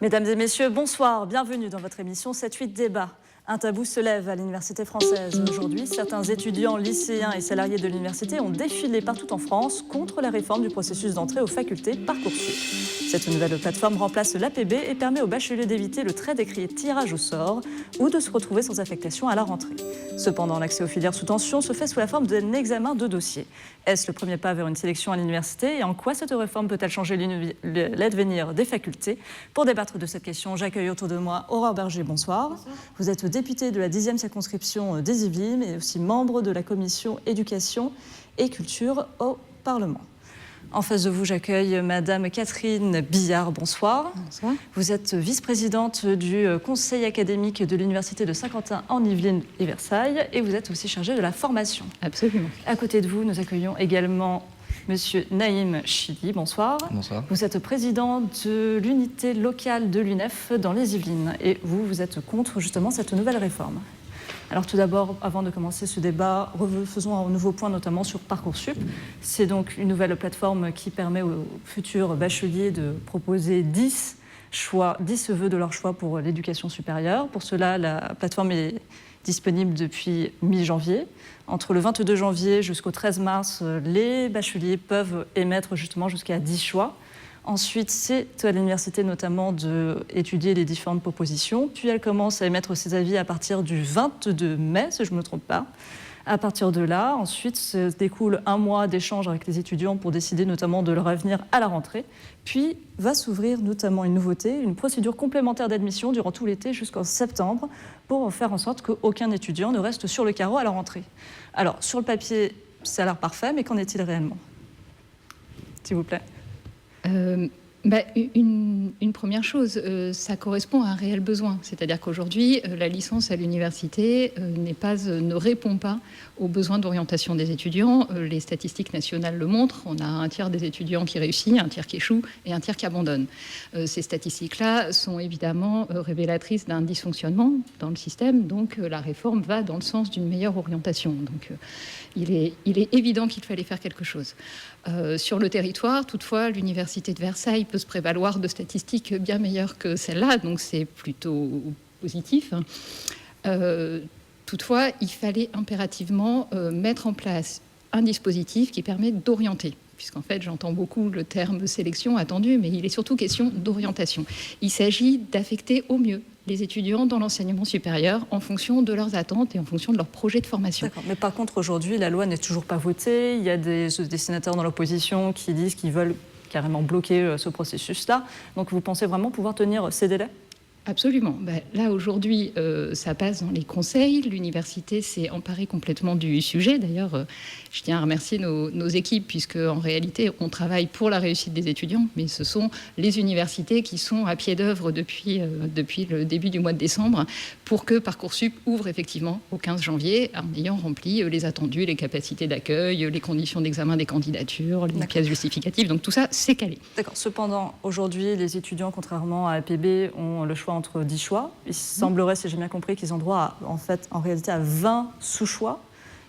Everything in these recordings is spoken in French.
Mesdames et messieurs, bonsoir. Bienvenue dans votre émission 7-8 Débat. Un tabou se lève à l'université française. Aujourd'hui, certains étudiants, lycéens et salariés de l'université ont défilé partout en France contre la réforme du processus d'entrée aux facultés Parcoursup. Cette nouvelle plateforme remplace l'APB et permet aux bacheliers d'éviter le très décrié tirage au sort ou de se retrouver sans affectation à la rentrée. Cependant, l'accès aux filières sous tension se fait sous la forme d'un examen de dossier. Est-ce le premier pas vers une sélection à l'université et en quoi cette réforme peut-elle changer l'advenir des facultés? Pour débattre de cette question, j'accueille autour de moi Aurore Berger, bonsoir. Bonsoir. Vous êtes députée de la 10e circonscription des Yvelines et aussi membre de la commission éducation et culture au Parlement. En face de vous, j'accueille Madame Catherine Billard, bonsoir. Bonsoir. Vous êtes vice-présidente du conseil académique de l'université de Saint-Quentin en Yvelines et Versailles et vous êtes aussi chargée de la formation. Absolument. À côté de vous, nous accueillons également Monsieur Naïm Chili, bonsoir. Bonsoir. Vous êtes président de l'unité locale de l'UNEF dans les Yvelines et vous êtes contre justement cette nouvelle réforme. Alors tout d'abord, avant de commencer ce débat, faisons un nouveau point notamment sur Parcoursup. C'est donc une nouvelle plateforme qui permet aux futurs bacheliers de proposer 10 vœux de leur choix pour l'éducation supérieure. Pour cela, la plateforme est disponible depuis mi-janvier. Entre le 22 janvier jusqu'au 13 mars, les bacheliers peuvent émettre justement jusqu'à 10 choix. Ensuite, c'est à l'université notamment d'étudier les différentes propositions. Puis elle commence à émettre ses avis à partir du 22 mai, si je ne me trompe pas. À partir de là, ensuite, se découle un mois d'échange avec les étudiants pour décider notamment de leur avenir à la rentrée. Puis va s'ouvrir notamment une nouveauté, une procédure complémentaire d'admission durant tout l'été jusqu'en septembre pour faire en sorte qu'aucun étudiant ne reste sur le carreau à la rentrée. Alors, sur le papier, ça a l'air parfait, mais qu'en est-il réellement? S'il vous plaît. Une première chose, ça correspond à un réel besoin. C'est-à-dire qu'aujourd'hui, la licence à l'université ne répond pas aux besoins d'orientation des étudiants. Les statistiques nationales le montrent. On a un tiers des étudiants qui réussit, un tiers qui échoue et un tiers qui abandonne. Ces statistiques-là sont évidemment révélatrices d'un dysfonctionnement dans le système. Donc la réforme va dans le sens d'une meilleure orientation. Donc il est évident qu'il fallait faire quelque chose. Sur le territoire, toutefois, l'université de Versailles peut se prévaloir de statistiques bien meilleures que celles-là, donc c'est plutôt positif. Toutefois, il fallait impérativement mettre en place un dispositif qui permet d'orienter. Puisqu'en fait, j'entends beaucoup le terme sélection attendu, mais il est surtout question d'orientation. Il s'agit d'affecter au mieux les étudiants dans l'enseignement supérieur en fonction de leurs attentes et en fonction de leurs projets de formation. D'accord. Mais par contre, aujourd'hui, la loi n'est toujours pas votée. Il y a des sénateurs dans l'opposition qui disent qu'ils veulent carrément bloquer ce processus-là. Donc vous pensez vraiment pouvoir tenir ces délais ? Absolument. Là, aujourd'hui, ça passe dans les conseils. L'université s'est emparée complètement du sujet. D'ailleurs, je tiens à remercier nos équipes, puisque en réalité, on travaille pour la réussite des étudiants, mais ce sont les universités qui sont à pied d'œuvre depuis le début du mois de décembre pour que Parcoursup ouvre effectivement au 15 janvier, en ayant rempli les attendus, les capacités d'accueil, les conditions d'examen des candidatures, les pièces justificatives. Donc tout ça, c'est calé. D'accord. Cependant, aujourd'hui, les étudiants, contrairement à APB, ont le choix entre 10 choix. Il semblerait, si j'ai bien compris, qu'ils ont droit en réalité à 20 sous-choix.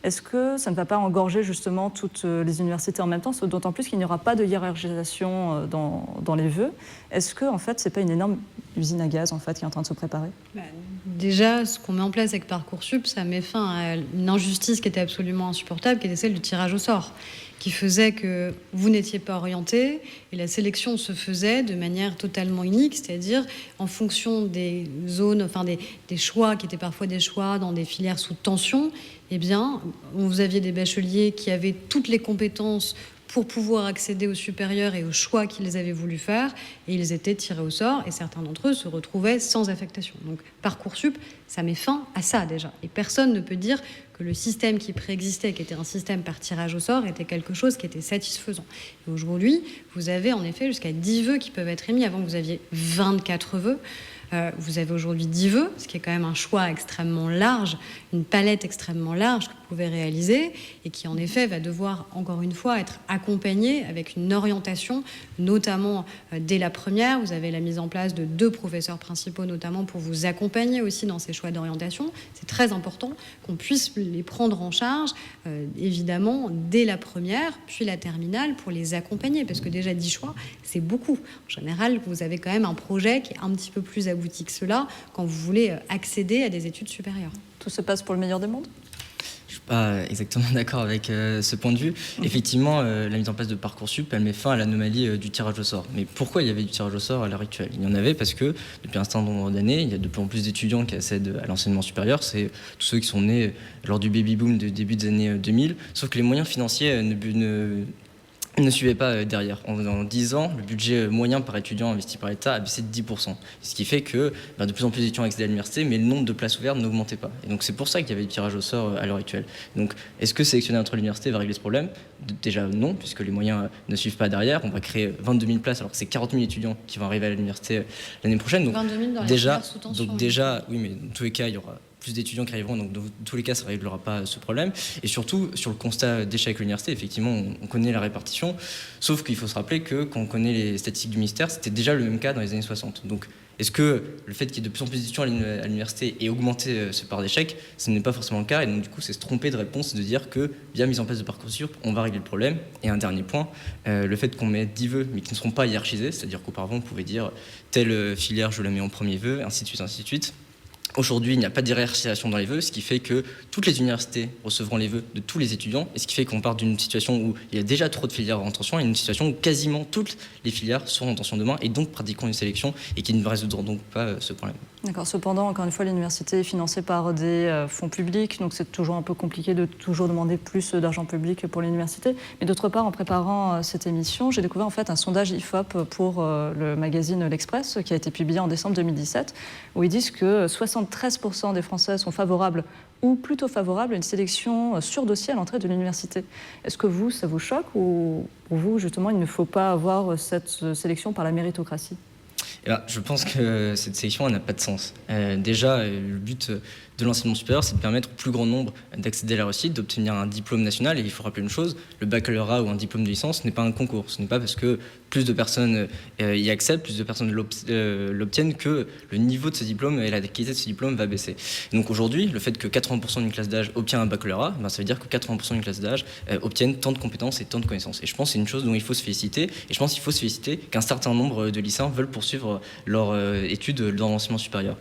Est-ce que ça ne va pas engorger justement toutes les universités en même temps, d'autant plus qu'il n'y aura pas de hiérarchisation dans les vœux? Est-ce que en fait, c'est pas une énorme usine à gaz en fait qui est en train de se préparer? Déjà, ce qu'on met en place avec Parcoursup, ça met fin à une injustice qui était absolument insupportable, qui était celle du tirage au sort, qui faisait que vous n'étiez pas orienté et la sélection se faisait de manière totalement unique, c'est-à-dire en fonction des zones, enfin des choix qui étaient parfois des choix dans des filières sous tension. Eh bien, vous aviez des bacheliers qui avaient toutes les compétences pour pouvoir accéder au supérieur et aux choix qu'ils avaient voulu faire, et ils étaient tirés au sort, et certains d'entre eux se retrouvaient sans affectation. Donc Parcoursup, ça met fin à ça déjà. Et personne ne peut dire que le système qui préexistait, qui était un système par tirage au sort, était quelque chose qui était satisfaisant. Et aujourd'hui, vous avez en effet jusqu'à 10 vœux qui peuvent être émis. Avant, vous aviez 24 vœux. Vous avez aujourd'hui 10 vœux, ce qui est quand même un choix extrêmement large, une palette extrêmement large que vous pouvez réaliser et qui en effet va devoir encore une fois être accompagné avec une orientation, notamment dès la première. Vous avez la mise en place de 2 professeurs principaux notamment pour vous accompagner aussi dans ces choix d'orientation. C'est très important qu'on puisse les prendre en charge évidemment dès la première puis la terminale pour les accompagner, parce que déjà 10 choix c'est beaucoup. En général vous avez quand même un projet qui est un petit peu plus abouti que cela quand vous voulez accéder à des études supérieures. Tout se passe pour le meilleur des mondes ? Je ne suis pas exactement d'accord avec ce point de vue. Effectivement, la mise en place de Parcoursup, elle met fin à l'anomalie du tirage au sort. Mais pourquoi il y avait du tirage au sort à l'heure actuelle ? Il y en avait parce que depuis un certain nombre d'années, il y a de plus en plus d'étudiants qui accèdent à l'enseignement supérieur. C'est tous ceux qui sont nés lors du baby-boom du début des années 2000. Sauf que les moyens financiers ne suivait pas derrière. En 10 ans, le budget moyen par étudiant investi par l'État a baissé de 10%. Ce qui fait que de plus en plus d'étudiants accédaient à l'université, mais le nombre de places ouvertes n'augmentait pas. Et donc c'est pour ça qu'il y avait du tirage au sort à l'heure actuelle. Donc est-ce que sélectionner entre l'université va régler ce problème ? Déjà non, puisque les moyens ne suivent pas derrière. On va créer 22 000 places alors que c'est 40 000 étudiants qui vont arriver à l'université l'année prochaine. Donc 22 000 dans déjà, sous tension. donc déjà, oui, mais dans tous les cas, il y aura plus d'étudiants qui arriveront, donc dans tous les cas, ça ne réglera pas ce problème. Et surtout, sur le constat d'échec à l'université, effectivement, on connaît la répartition, sauf qu'il faut se rappeler que quand on connaît les statistiques du ministère, c'était déjà le même cas dans les années 60. Donc, est-ce que le fait qu'il y ait de plus en plus d'étudiants à l'université ait augmenté ce part d'échec, ce n'est pas forcément le cas, et donc du coup, c'est se tromper de réponse de dire que, via mise en place de Parcoursup, on va régler le problème. Et un dernier point, le fait qu'on mette 10 vœux, mais qui ne seront pas hiérarchisés, c'est-à-dire qu'auparavant, on pouvait dire telle filière, je la mets en premier vœu, ainsi de suite, ainsi de suite. Aujourd'hui, il n'y a pas de hiérarchisation dans les vœux, ce qui fait que toutes les universités recevront les vœux de tous les étudiants, et ce qui fait qu'on part d'une situation où il y a déjà trop de filières en tension, à une situation où quasiment toutes les filières seront en tension demain, et donc pratiqueront une sélection, et qui ne résoudront donc pas ce problème. D'accord. Cependant, encore une fois, l'université est financée par des fonds publics, donc c'est toujours un peu compliqué de toujours demander plus d'argent public pour l'université. Mais d'autre part, en préparant cette émission, j'ai découvert en fait un sondage IFOP pour le magazine L'Express, qui a été publié en décembre 2017, où ils disent que 73% des Français sont favorables ou plutôt favorables à une sélection sur dossier à l'entrée de l'université. Est-ce que vous, ça vous choque, ou pour vous, justement, il ne faut pas avoir cette sélection par la méritocratie ? Je pense que cette sélection n'a pas de sens. Déjà, le but de l'enseignement supérieur, c'est de permettre au plus grand nombre d'accéder à la réussite, d'obtenir un diplôme national. Et il faut rappeler une chose, le baccalauréat ou un diplôme de licence, ce n'est pas un concours. Ce n'est pas parce que plus de personnes y accèdent, plus de personnes l'obtiennent, que le niveau de ce diplôme et la qualité de ce diplôme va baisser. Et donc aujourd'hui, le fait que 80% d'une classe d'âge obtient un baccalauréat, ça veut dire que 80% d'une classe d'âge obtiennent tant de compétences et tant de connaissances. Et je pense que c'est une chose dont il faut se féliciter. Et je pense qu'il faut se féliciter qu'un certain nombre de lycéens veulent poursuivre leur études dans l'enseignement supérieur.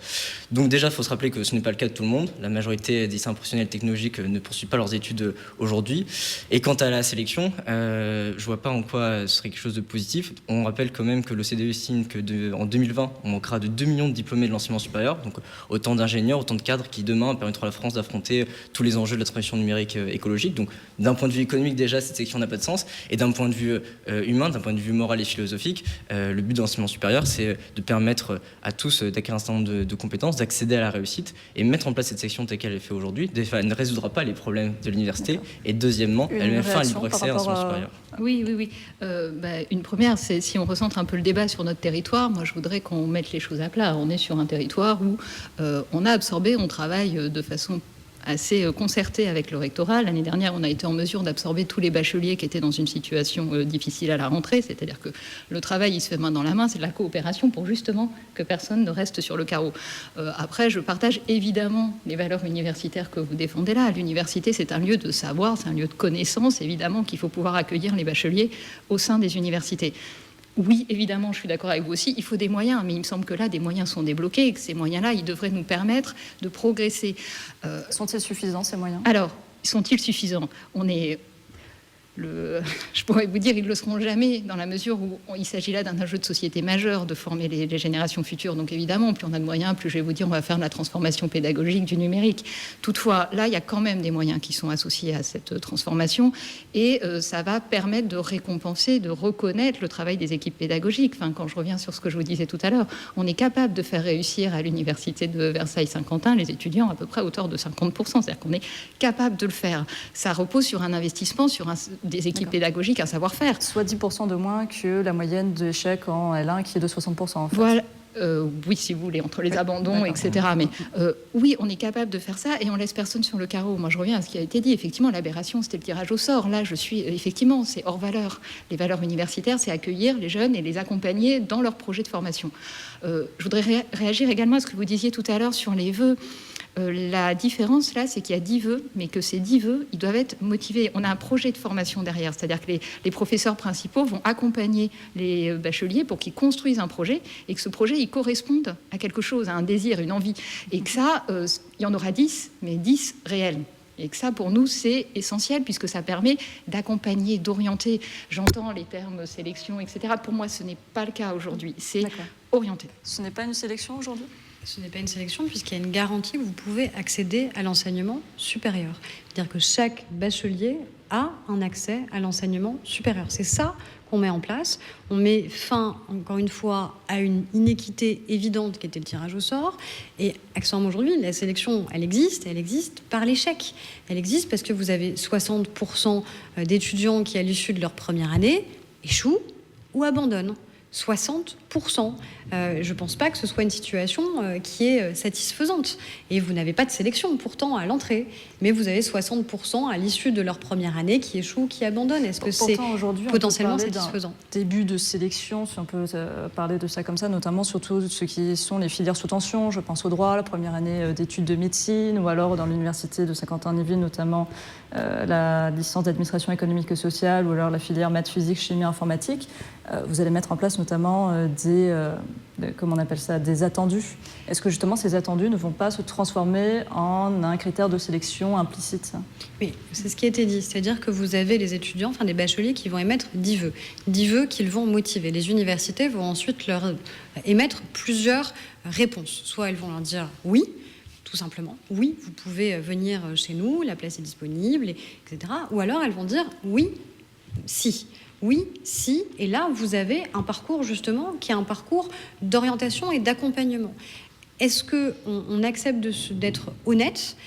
Donc déjà, il faut se rappeler que ce n'est pas le cas de tout le monde. La majorité des lycéens professionnels technologiques ne poursuivent pas leurs études aujourd'hui. Et quant à la sélection, je ne vois pas en quoi ce serait quelque chose de positif. On rappelle quand même que l'OCDE estime qu'en 2020, on manquera de 2 millions de diplômés de l'enseignement supérieur, donc autant d'ingénieurs, autant de cadres qui demain permettront à la France d'affronter tous les enjeux de la transition numérique écologique. Donc d'un point de vue économique, déjà, cette sélection n'a pas de sens. Et d'un point de vue humain, d'un point de vue moral et philosophique, le but de l'enseignement supérieur, c'est de permettre à tous d'acquérir un certain nombre de compétences, d'accéder à la réussite, et mettre en place cette section telle qu'elle est faite aujourd'hui. Elle ne résoudra pas les problèmes de l'université. Et deuxièmement, elle met fin à libre accès à l'enseignement supérieur. Oui. Une première, c'est si on recentre un peu le débat sur notre territoire, moi je voudrais qu'on mette les choses à plat. On est sur un territoire où on a absorbé, on travaille de façon assez concertée avec le rectorat. L'année dernière, on a été en mesure d'absorber tous les bacheliers qui étaient dans une situation difficile à la rentrée, c'est-à-dire que le travail, il se fait main dans la main, c'est de la coopération pour justement que personne ne reste sur le carreau. Après, je partage évidemment les valeurs universitaires que vous défendez là. L'université, c'est un lieu de savoir, c'est un lieu de connaissance, évidemment qu'il faut pouvoir accueillir les bacheliers au sein des universités. Oui, évidemment, je suis d'accord avec vous aussi, il faut des moyens, mais il me semble que là, des moyens sont débloqués et que ces moyens-là, ils devraient nous permettre de progresser. Sont-ils suffisants, ces moyens ? Alors, sont-ils suffisants ? Je pourrais vous dire, ils ne le seront jamais, dans la mesure où il s'agit là d'un enjeu de société majeur, de former les générations futures. Donc évidemment, plus on a de moyens, plus je vais vous dire, on va faire de la transformation pédagogique du numérique. Toutefois, là, il y a quand même des moyens qui sont associés à cette transformation, et ça va permettre de récompenser, de reconnaître le travail des équipes pédagogiques. Quand je reviens sur ce que je vous disais tout à l'heure, on est capable de faire réussir à l'université de Versailles-Saint-Quentin les étudiants à peu près à hauteur de 50%. C'est-à-dire qu'on est capable de le faire. Ça repose sur un investissement, sur des équipes pédagogiques, un savoir-faire. Soit 10% de moins que la moyenne d'échecs en L1 qui est de 60% en fait. Oui, si vous voulez, entre les abandons, d'accord. etc. Mais oui, on est capable de faire ça et on laisse personne sur le carreau. Moi, je reviens à ce qui a été dit. Effectivement, l'aberration, c'était le tirage au sort. Là, effectivement, c'est hors valeur. Les valeurs universitaires, c'est accueillir les jeunes et les accompagner dans leur projet de formation. Je voudrais réagir également à ce que vous disiez tout à l'heure sur les vœux. La différence là, c'est qu'il y a 10 vœux, mais que ces 10 vœux, ils doivent être motivés. On a un projet de formation derrière, c'est-à-dire que les professeurs principaux vont accompagner les bacheliers pour qu'ils construisent un projet et que ce projet, il corresponde à quelque chose, à un désir, une envie. Et que ça, il y en aura 10, mais 10 réels. Et que ça, pour nous, c'est essentiel puisque ça permet d'accompagner, d'orienter. J'entends les termes sélection, etc. Pour moi, ce n'est pas le cas aujourd'hui. C'est orienter. Ce n'est pas une sélection aujourd'hui ? Ce n'est pas une sélection puisqu'il y a une garantie que vous pouvez accéder à l'enseignement supérieur. C'est-à-dire que chaque bachelier a un accès à l'enseignement supérieur. C'est ça qu'on met en place. On met fin, encore une fois, à une inéquité évidente qui était le tirage au sort. Et accessoirement aujourd'hui, la sélection, elle existe par l'échec. Elle existe parce que vous avez 60% d'étudiants qui, à l'issue de leur première année, échouent ou abandonnent. 60%. Je ne pense pas que ce soit une situation qui est satisfaisante. Et vous n'avez pas de sélection, pourtant, à l'entrée. Mais vous avez 60% à l'issue de leur première année qui échouent, qui abandonnent. Est-ce que c'est potentiellement satisfaisant ? Début de sélection, si on peut parler de ça comme ça, notamment surtout ce qui sont les filières sous tension. Je pense au droit, la première année d'études de médecine, ou alors dans l'université de Saint-Quentin-en-Yvelines, notamment la licence d'administration économique et sociale, ou alors la filière maths, physique, chimie, informatique. Vous allez mettre en place notamment comment on appelle ça, des attendus. Est-ce que justement ces attendus ne vont pas se transformer en un critère de sélection implicite ? Oui, c'est ce qui a été dit. C'est-à-dire que vous avez les étudiants, enfin des bacheliers qui vont émettre 10 vœux. 10 vœux qu'ils vont motiver. Les universités vont ensuite leur émettre plusieurs réponses. Soit elles vont leur dire oui, tout simplement. Oui, vous pouvez venir chez nous, la place est disponible, etc. Ou alors elles vont dire oui, si. Oui, si, et là, vous avez un parcours, justement, qui est un parcours d'orientation et d'accompagnement. Est-ce qu'on accepte d'être honnête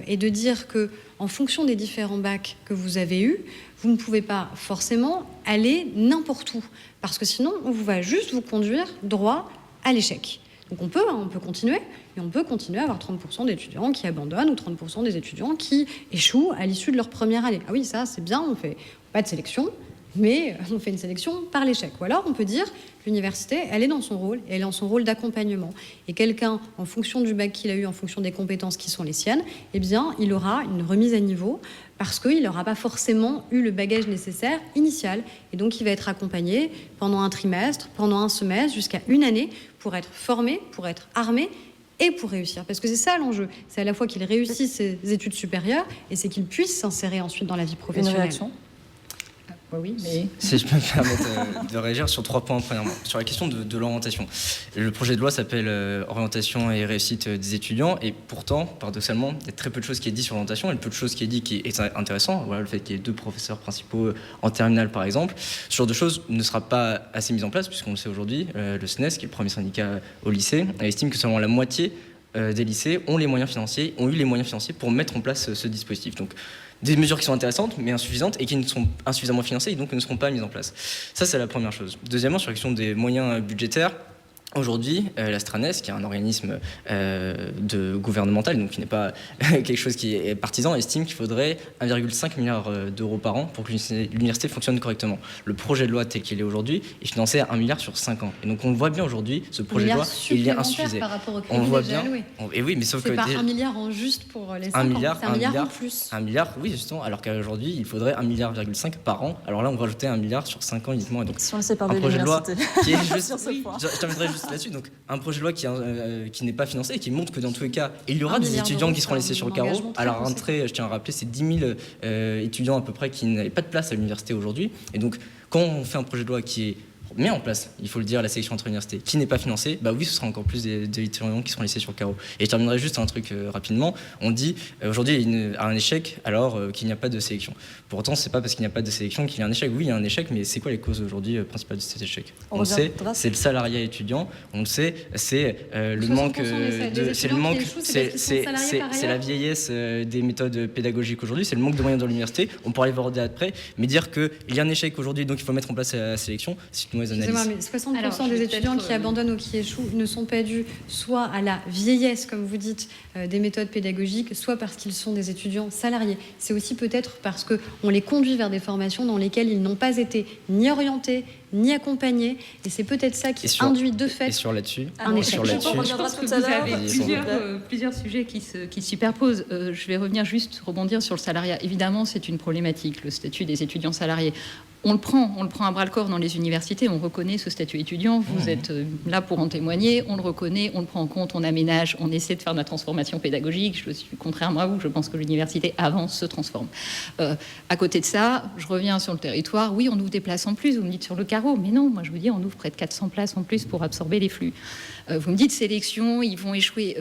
et de dire qu'en fonction des différents bacs que vous avez eus, vous ne pouvez pas forcément aller n'importe où, parce que sinon, on va juste vous conduire droit à l'échec. Donc on peut continuer, et on peut continuer à avoir 30% d'étudiants qui abandonnent ou 30% des étudiants qui échouent à l'issue de leur première année. Ah oui, ça, c'est bien, on fait pas de sélection, mais on fait une sélection par l'échec. Ou alors, on peut dire que l'université, elle est dans son rôle, et elle est dans son rôle d'accompagnement. Et quelqu'un, en fonction du bac qu'il a eu, en fonction des compétences qui sont les siennes, eh bien, il aura une remise à niveau parce qu'il n'aura pas forcément eu le bagage nécessaire initial. Et donc, il va être accompagné pendant un trimestre, pendant un semestre, jusqu'à une année, pour être formé, pour être armé et pour réussir. Parce que c'est ça l'enjeu. C'est à la fois qu'il réussisse ses études supérieures et c'est qu'il puisse s'insérer ensuite dans la vie professionnelle. Une réaction ? Oui, mais... Si je peux me permettre de réagir sur 3 points, premièrement. Sur la question de l'orientation. Le projet de loi s'appelle Orientation et réussite des étudiants, et pourtant, paradoxalement, il y a très peu de choses qui est dit sur l'orientation, et le peu de choses qui est dit qui est intéressant. Voilà, le fait qu'il y ait 2 professeurs principaux en terminale, par exemple. Ce genre de choses ne sera pas assez mis en place, puisqu'on le sait aujourd'hui, le SNES, qui est le premier syndicat au lycée, estime que seulement la moitié des lycées ont eu les moyens financiers pour mettre en place ce dispositif. Donc, des mesures qui sont intéressantes, mais insuffisantes, et qui ne sont insuffisamment financées, et donc ne seront pas mises en place. Ça, c'est la première chose. Deuxièmement, sur la question des moyens budgétaires, aujourd'hui, la Stranes, qui est un organisme gouvernemental, donc qui n'est pas quelque chose qui est partisan, estime qu'il faudrait 1,5 milliard d'euros par an pour que l'université fonctionne correctement. Le projet de loi tel qu'il est aujourd'hui est financé à 1 milliard sur 5 ans. Et donc on le voit bien aujourd'hui, ce projet de loi, il est insuffisant. Par rapport au crédit on le voit déjà bien. alloué. Et oui, mais sauf c'est que pas 1 milliard en juste pour les 5 ans, c'est 1 milliard en plus. 1 milliard, oui, justement, alors qu'aujourd'hui, il faudrait 1,5 milliard par an. Alors là, on va rajouter 1 milliard sur 5 ans uniquement. Et donc, si on laissait parler un projet de loi qui est juste... sur ce point. Je terminerai juste là-dessus. Donc, un projet de loi qui n'est pas financé et qui montre que dans tous les cas, il y aura des étudiants qui seront laissés sur le carreau. À la rentrée, je tiens à rappeler, c'est 10 000 étudiants à peu près qui n'avaient pas de place à l'université aujourd'hui. Et donc, quand on fait un projet de loi qui met en place, il faut le dire, la sélection entre universités, qui n'est pas financée, bah oui, ce sera encore plus des étudiants qui seront laissés sur le carreau. Et je terminerai juste un truc rapidement. On dit aujourd'hui il y a un échec alors qu'il n'y a pas de sélection. Pour autant, c'est pas parce qu'il n'y a pas de sélection qu'il y a un échec. Oui, il y a un échec, mais c'est quoi les causes aujourd'hui principales de cet échec ? On le sait, c'est le salariat étudiant. On le sait, c'est le manque c'est la vieillesse des méthodes pédagogiques aujourd'hui, c'est le manque de moyens dans l'université. On pourrait aller voir après, mais dire qu'il y a un échec aujourd'hui, donc il faut mettre en place la sélection, c'est une mauvaise Excusez-moi, analyse. mais 60% Alors, je des vais étudiants peut-être, qui abandonnent ou qui échouent ne sont pas dus soit à la vieillesse, comme vous dites, des méthodes pédagogiques, soit parce qu'ils sont des étudiants salariés. C'est aussi peut-être parce qu'on les conduit vers des formations dans lesquelles ils n'ont pas été ni orientés, ni accompagnés. Et c'est peut-être ça qui induit de fait Et sur là-dessus, un échec. sur Je là-dessus, pense que tout à vous l'heure. avez plusieurs sujets qui se superposent. Je vais revenir juste rebondir sur le salariat. Évidemment, c'est une problématique, le statut des étudiants salariés. On le prend à bras-le-corps dans les universités, on reconnaît ce statut étudiant, vous êtes là pour en témoigner, on le reconnaît, on le prend en compte, on aménage, on essaie de faire de la transformation pédagogique. Je suis contrairement à vous, je pense que l'université avance, se transforme. À côté de ça, je reviens sur le territoire, oui, on ouvre des places en plus, vous me dites sur le carreau, mais non, moi je vous dis, on ouvre près de 400 places en plus pour absorber les flux. Vous me dites sélection, ils vont échouer.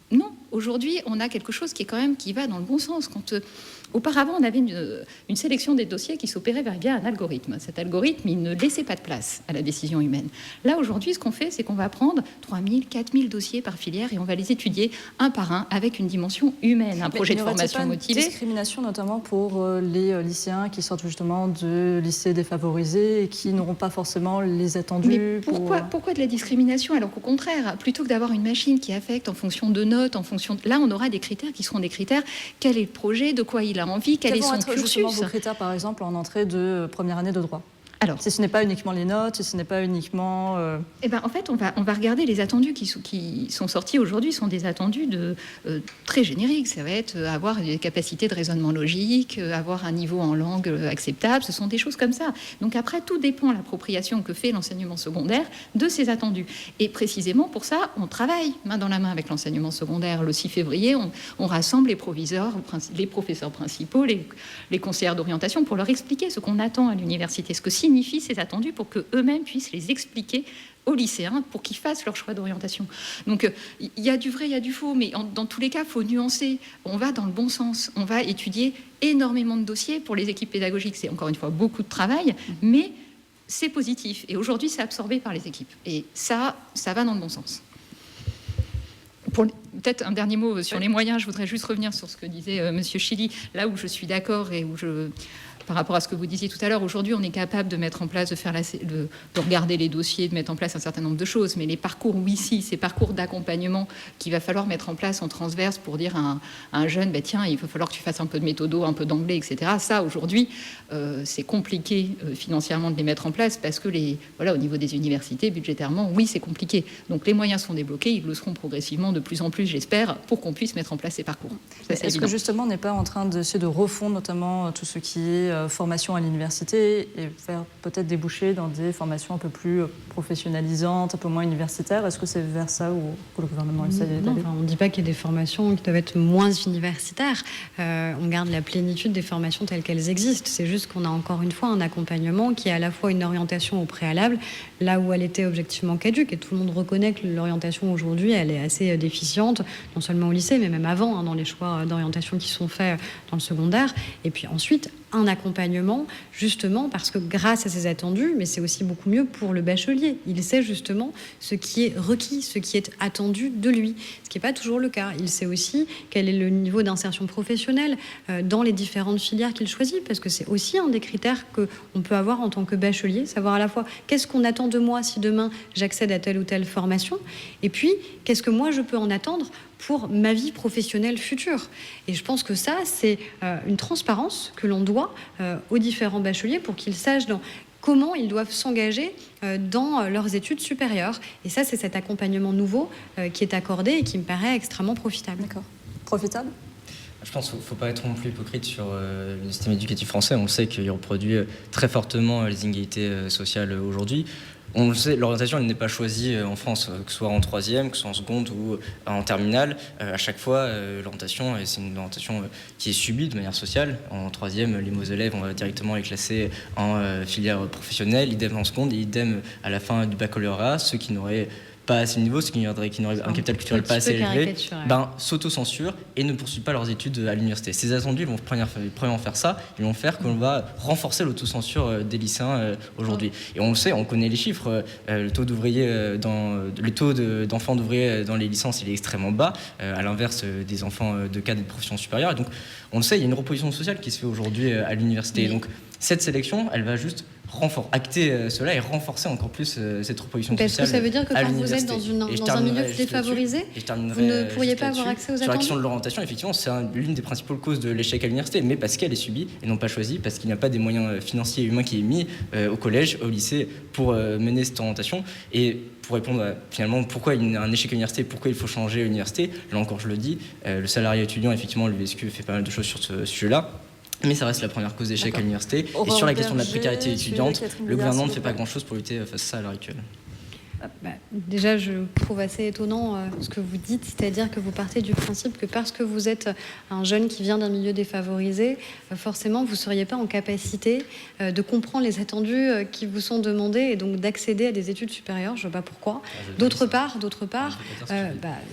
Non, aujourd'hui, on a quelque chose qui va dans le bon sens. Auparavant, on avait une sélection des dossiers qui s'opérait via un algorithme. Cet algorithme, il ne laissait pas de place à la décision humaine. Là, aujourd'hui, ce qu'on fait, c'est qu'on va prendre 3000, 4000 dossiers par filière et on va les étudier un par un avec une dimension humaine, un projet de formation motivé. Une discrimination notamment pour les lycéens qui sortent justement de lycées défavorisés et qui n'auront pas forcément les attendus. Mais pourquoi de la discrimination alors qu'au contraire, plutôt que d'avoir une machine qui affecte en fonction de notes, là, on aura des critères qui seront des critères. Quel est le projet, de quoi il a envie, quel est son cursus. Quels vont être justement vos critères, par exemple, en entrée de première année de droit? Alors, si ce n'est pas uniquement les notes, si ce n'est pas uniquement... en fait, on va regarder les attendus qui sont sortis aujourd'hui, sont des attendus très génériques. Ça va être avoir des capacités de raisonnement logique, avoir un niveau en langue acceptable, ce sont des choses comme ça. Donc après, tout dépend de l'appropriation que fait l'enseignement secondaire de ces attendus. Et précisément pour ça, on travaille main dans la main avec l'enseignement secondaire. Le 6 février, on rassemble les proviseurs, les professeurs principaux, les conseillères d'orientation pour leur expliquer ce qu'on attend à l'université, ce que signifient ces attendus pour qu'eux-mêmes puissent les expliquer aux lycéens pour qu'ils fassent leur choix d'orientation. Donc, il y a du vrai, il y a du faux, mais dans tous les cas, il faut nuancer. On va dans le bon sens. On va étudier énormément de dossiers. Pour les équipes pédagogiques, c'est encore une fois beaucoup de travail, mais c'est positif. Et aujourd'hui, c'est absorbé par les équipes. Et ça va dans le bon sens. Peut-être un dernier mot sur les moyens. Je voudrais juste revenir sur ce que disait Monsieur Chili, là où je suis d'accord et où par rapport à ce que vous disiez tout à l'heure, aujourd'hui, on est capable de mettre en place, de regarder les dossiers, de mettre en place un certain nombre de choses. Mais les parcours WICI, ces parcours d'accompagnement qu'il va falloir mettre en place en transverse pour dire à un jeune, tiens, il va falloir que tu fasses un peu de méthodo, un peu d'anglais, etc. Ça, aujourd'hui, c'est compliqué financièrement de les mettre en place parce que au niveau des universités, budgétairement, oui, c'est compliqué. Donc les moyens sont débloqués, ils le seront progressivement de plus en plus, j'espère, pour qu'on puisse mettre en place ces parcours. Est-ce que justement, on n'est pas en train d'essayer de refondre notamment tout ce qui est formation à l'université et faire peut-être déboucher dans des formations un peu plus professionnalisantes, un peu moins universitaires? Est-ce que c'est vers ça où le gouvernement essaie d'aller? Non, on ne dit pas qu'il y a des formations qui doivent être moins universitaires. On garde la plénitude des formations telles qu'elles existent. C'est juste qu'on a encore une fois un accompagnement qui est à la fois une orientation au préalable, là où elle était objectivement caduque. Et tout le monde reconnaît que l'orientation aujourd'hui, elle est assez déficiente, non seulement au lycée, mais même avant, dans les choix d'orientation qui sont faits dans le secondaire. Et puis ensuite, un accompagnement, justement, parce que grâce à ces attendus, mais c'est aussi beaucoup mieux pour le bachelier. Il sait justement ce qui est requis, ce qui est attendu de lui, ce qui n'est pas toujours le cas. Il sait aussi quel est le niveau d'insertion professionnelle dans les différentes filières qu'il choisit, parce que c'est aussi un des critères qu'on peut avoir en tant que bachelier, savoir à la fois qu'est-ce qu'on attend de moi si demain j'accède à telle ou telle formation, et puis qu'est-ce que moi je peux en attendre pour ma vie professionnelle future. Et je pense que ça, c'est une transparence que l'on doit aux différents bacheliers pour qu'ils sachent comment ils doivent s'engager dans leurs études supérieures. Et ça, c'est cet accompagnement nouveau qui est accordé et qui me paraît extrêmement profitable. D'accord. Profitable ? Je pense qu'il ne faut pas être non plus hypocrite sur le système éducatif français. On le sait qu'il reproduit très fortement les inégalités sociales aujourd'hui. On le sait, l'orientation, elle n'est pas choisie en France, que ce soit en troisième, que ce soit en seconde ou en terminale. À chaque fois, l'orientation, c'est une orientation qui est subie de manière sociale. En troisième, les mauvais élèves, on va directement les classer en filière professionnelle, idem en seconde, et idem à la fin du baccalauréat, ceux qui n'auraient pas assez de niveau, ce qui n'aurait un capital culturel pas assez élevé, s'auto-censurent et ne poursuivent pas leurs études à l'université. Ces attendus, ils vont premièrement faire ça, ils vont faire qu'on va renforcer l'autocensure des lycéens aujourd'hui. Et on le sait, on connaît les chiffres, le taux d'enfants d'ouvriers dans les licences, il est extrêmement bas, à l'inverse des enfants de cadres et de professions supérieures. Et donc, on le sait, il y a une reposition sociale qui se fait aujourd'hui à l'université. Et donc, cette sélection, elle va juste acter cela et renforcer encore plus cette reposition sociale. Est-ce que ça veut dire que quand vous êtes dans un milieu défavorisé, vous ne pourriez pas avoir accès aux attendus ? Sur la question de l'orientation, effectivement, c'est l'une des principales causes de l'échec à l'université, mais parce qu'elle est subie et non pas choisie, parce qu'il n'y a pas des moyens financiers et humains qui est mis au collège, au lycée, pour mener cette orientation. Et pour répondre à, finalement, pourquoi il y a un échec à l'université, pourquoi il faut changer à l'université, là encore je le dis, le salariat étudiant, effectivement, le VSQ fait pas mal de choses sur ce sujet-là. Mais ça reste la première cause d'échec à l'université. Et sur la question de la précarité étudiante, le gouvernement ne fait pas grand-chose pour lutter face à ça à l'heure actuelle. Déjà, je trouve assez étonnant ce que vous dites, c'est-à-dire que vous partez du principe que parce que vous êtes un jeune qui vient d'un milieu défavorisé, forcément, vous ne seriez pas en capacité de comprendre les attendus qui vous sont demandés et donc d'accéder à des études supérieures. Je ne vois pas pourquoi. D'autre part,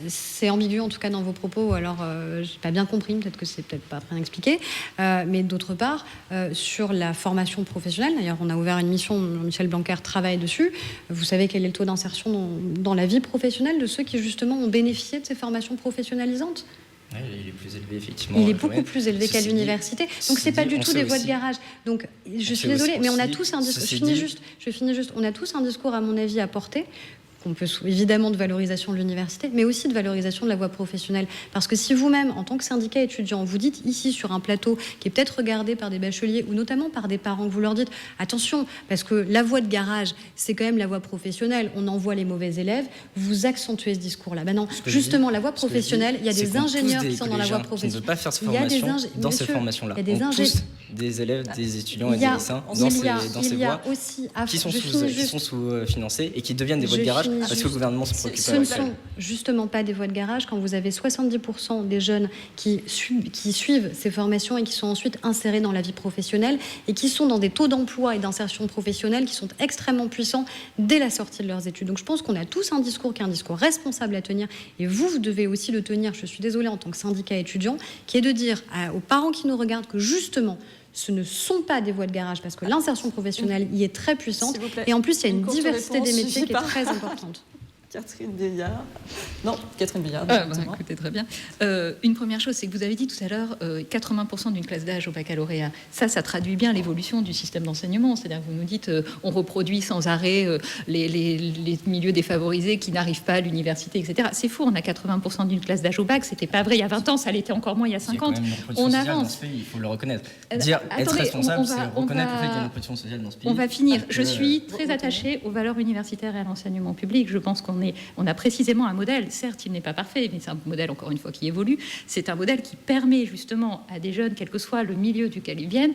c'est ambigu en tout cas dans vos propos, alors je n'ai pas bien compris, peut-être que c'est peut-être pas bien expliqué, mais d'autre part, sur la formation professionnelle, d'ailleurs on a ouvert une mission, Michel Blanquer travaille dessus, vous savez quel est le taux d'insertion dans la vie professionnelle de ceux qui justement ont bénéficié de ces formations professionnalisantes. Oui, il est plus élevé, effectivement. Il est beaucoup plus élevé qu'à l'université. Donc, c'est pas du tout des voies de garage. Donc, je suis désolée, mais on a tous un discours. Je finis juste. On a tous un discours, à mon avis, à porter. qu'on peut évidemment de valorisation de l'université, mais aussi de valorisation de la voie professionnelle. Parce que si vous-même, en tant que syndicat étudiant, vous dites ici sur un plateau qui est peut-être regardé par des bacheliers ou notamment par des parents, que vous leur dites attention, parce que la voie de garage, c'est quand même la voie professionnelle, on envoie les mauvais élèves, vous accentuez ce discours-là. Ben non, justement, la voie professionnelle, il y a des ingénieurs qui sont dans la voie professionnelle. On ne veut pas faire cette formation dans ces formations-là. On pousse des élèves, des étudiants et des lycéens dans ces voies qui sont sous-financées et qui deviennent des voies de garage parce que le gouvernement se préoccupe. Ce ne sont justement pas des voies de garage quand vous avez 70% des jeunes qui suivent ces formations et qui sont ensuite insérés dans la vie professionnelle et qui sont dans des taux d'emploi et d'insertion professionnelle qui sont extrêmement puissants dès la sortie de leurs études. Donc je pense qu'on a tous un discours qui est un discours responsable à tenir et vous devez aussi le tenir, je suis désolée, en tant que syndicat étudiant, qui est de dire aux parents qui nous regardent que justement ce ne sont pas des voies de garage parce que l'insertion professionnelle y est très puissante et en plus il y a une diversité des métiers qui est très importante. Catherine Billard. Non, Catherine Billard. Écoutez, très bien. Une première chose, c'est que vous avez dit tout à l'heure 80% d'une classe d'âge au baccalauréat. Ça traduit bien l'évolution du système d'enseignement. C'est-à-dire que vous nous dites on reproduit sans arrêt les milieux défavorisés qui n'arrivent pas à l'université, etc. C'est faux, on a 80% d'une classe d'âge au bac. C'était pas vrai il y a 20 ans, ça l'était encore moins il y a 50. On avance. Dans ce pays, il faut le reconnaître. Dire être responsable, c'est reconnaître le fait qu'il y a une opposition sociale dans ce pays. On va finir. Je suis très attachée aux valeurs universitaires et à l'enseignement public. Je pense on a précisément un modèle, certes il n'est pas parfait, mais c'est un modèle encore une fois qui évolue, c'est un modèle qui permet justement à des jeunes, quel que soit le milieu duquel ils viennent,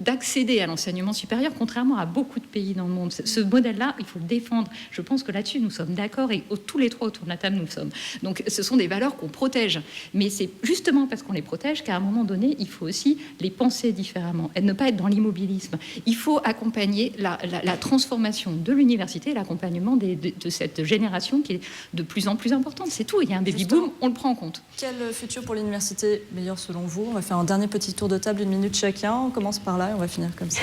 d'accéder à l'enseignement supérieur, contrairement à beaucoup de pays dans le monde. Ce modèle-là, il faut le défendre. Je pense que là-dessus nous sommes d'accord et tous les trois autour de la table nous le sommes. Donc ce sont des valeurs qu'on protège, mais c'est justement parce qu'on les protège qu'à un moment donné, il faut aussi les penser différemment et ne pas être dans l'immobilisme. Il faut accompagner la transformation de l'université, l'accompagnement de cette génération qui est de plus en plus importante. C'est tout. Il y a un baby-boom, on le prend en compte. Quel futur pour l'université meilleur selon vous? On va faire un dernier petit tour de table, 1 minute chacun. On commence par là et on va finir comme ça.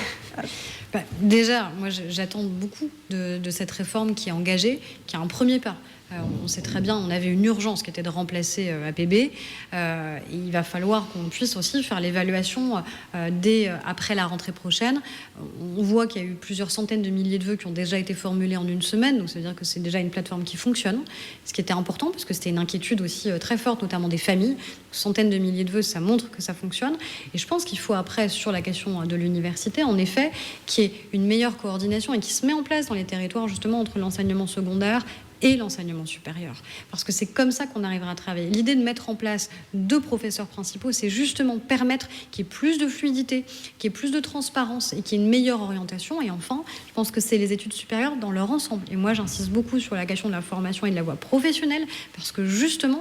Déjà, moi j'attends beaucoup de cette réforme qui est engagée, qui a un premier pas. On sait très bien, on avait une urgence qui était de remplacer APB. Il va falloir qu'on puisse aussi faire l'évaluation dès après la rentrée prochaine. On voit qu'il y a eu plusieurs centaines de milliers de vœux qui ont déjà été formulés en une semaine, donc ça veut dire que c'est déjà une plateforme qui fonctionne, ce qui était important parce que c'était une inquiétude aussi très forte, notamment des familles. Centaines de milliers de vœux, ça montre que ça fonctionne. Et je pense qu'il faut après, sur la question de l'université, en effet, qu'il y ait une meilleure coordination et qui se met en place dans les territoires justement entre l'enseignement secondaire et l'enseignement supérieur. Parce que c'est comme ça qu'on arrivera à travailler. L'idée de mettre en place 2 professeurs principaux, c'est justement permettre qu'il y ait plus de fluidité, qu'il y ait plus de transparence et qu'il y ait une meilleure orientation. Et enfin, je pense que c'est les études supérieures dans leur ensemble. Et moi, j'insiste beaucoup sur la question de la formation et de la voie professionnelle, parce que justement,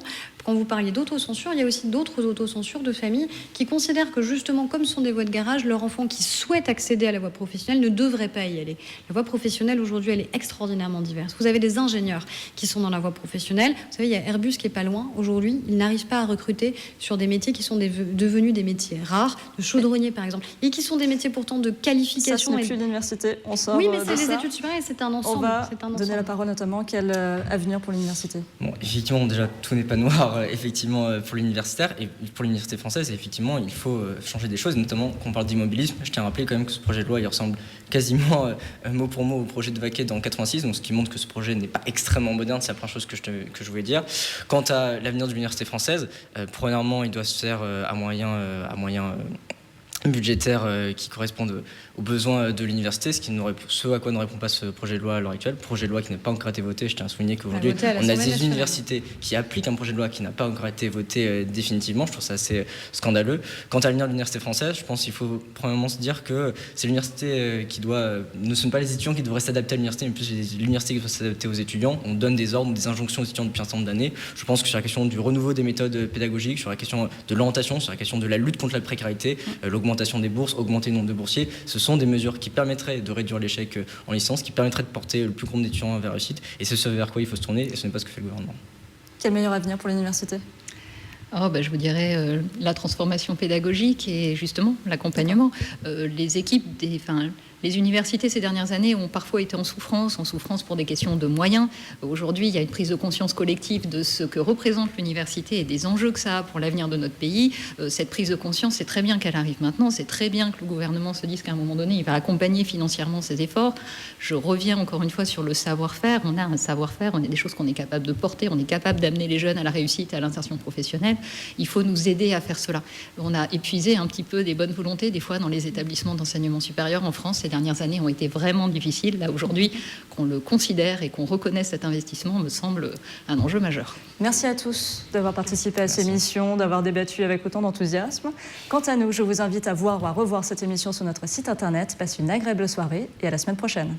Quand vous parliez d'autocensure, il y a aussi d'autres autocensures de familles qui considèrent que justement, comme ce sont des voies de garage, leur enfant qui souhaite accéder à la voie professionnelle ne devrait pas y aller. La voie professionnelle, aujourd'hui, elle est extraordinairement diverse. Vous avez des ingénieurs qui sont dans la voie professionnelle. Vous savez, il y a Airbus qui est pas loin. Aujourd'hui, ils n'arrivent pas à recruter sur des métiers qui sont devenus des métiers rares, de chaudronnier par exemple, et qui sont des métiers pourtant de qualification. Ça, ce n'est plus l'université, on sort oui, mais de c'est les ça. études supérieures, c'est un ensemble. On va c'est un donner ensemble. la parole notamment, quel avenir pour l'université? Bon, effectivement, déjà, tout n'est pas noir, effectivement, pour l'universitaire et pour l'université française. Effectivement, il faut changer des choses, notamment quand on parle d'immobilisme. Je tiens à rappeler quand même que ce projet de loi, il ressemble quasiment mot pour mot au projet de Vaquet dans 86, donc ce qui montre que ce projet n'est pas extrêmement moderne. C'est la première chose que je voulais dire. Quant à l'avenir de l'université française, premièrement, il doit se faire à moyen budgétaires qui correspondent aux besoins de l'université, ce à quoi ne répond pas ce projet de loi à l'heure actuelle, projet de loi qui n'a pas encore été voté. Je tiens à souligner qu'aujourd'hui, on a des universités qui appliquent un projet de loi qui n'a pas encore été voté définitivement. Je trouve ça assez scandaleux. Quant à l'avenir de l'université française, je pense qu'il faut premièrement se dire que c'est l'université ne sont pas les étudiants qui devraient s'adapter à l'université, mais plus l'université qui doit s'adapter aux étudiants. On donne des ordres, des injonctions aux étudiants depuis un certain nombre d'années. Je pense que sur la question du renouveau des méthodes pédagogiques, sur la question de l'orientation, sur la question de la lutte contre la précarité, l'augmentation des bourses, augmenter le nombre de boursiers, ce sont des mesures qui permettraient de réduire l'échec en licence, qui permettraient de porter le plus grand nombre d'étudiants vers la réussite, et c'est ce vers quoi il faut se tourner, et ce n'est pas ce que fait le gouvernement. Quel meilleur avenir pour l'université? Je vous dirais la transformation pédagogique et justement l'accompagnement. Les équipes, les universités ces dernières années ont parfois été en souffrance pour des questions de moyens. Aujourd'hui, il y a une prise de conscience collective de ce que représente l'université et des enjeux que ça a pour l'avenir de notre pays. Cette prise de conscience, c'est très bien qu'elle arrive maintenant. C'est très bien que le gouvernement se dise qu'à un moment donné, il va accompagner financièrement ces efforts. Je reviens encore une fois sur le savoir-faire. On a un savoir-faire, on a des choses qu'on est capable de porter, on est capable d'amener les jeunes à la réussite et à l'insertion professionnelle. Il faut nous aider à faire cela. On a épuisé un petit peu des bonnes volontés, des fois, dans les établissements d'enseignement supérieur en France. Ces dernières années ont été vraiment difficiles. Là, aujourd'hui, qu'on le considère et qu'on reconnaisse cet investissement me semble un enjeu majeur. Merci à tous d'avoir participé à cette émission, d'avoir débattu avec autant d'enthousiasme. Quant à nous, je vous invite à voir ou à revoir cette émission sur notre site internet. Passez une agréable soirée et à la semaine prochaine.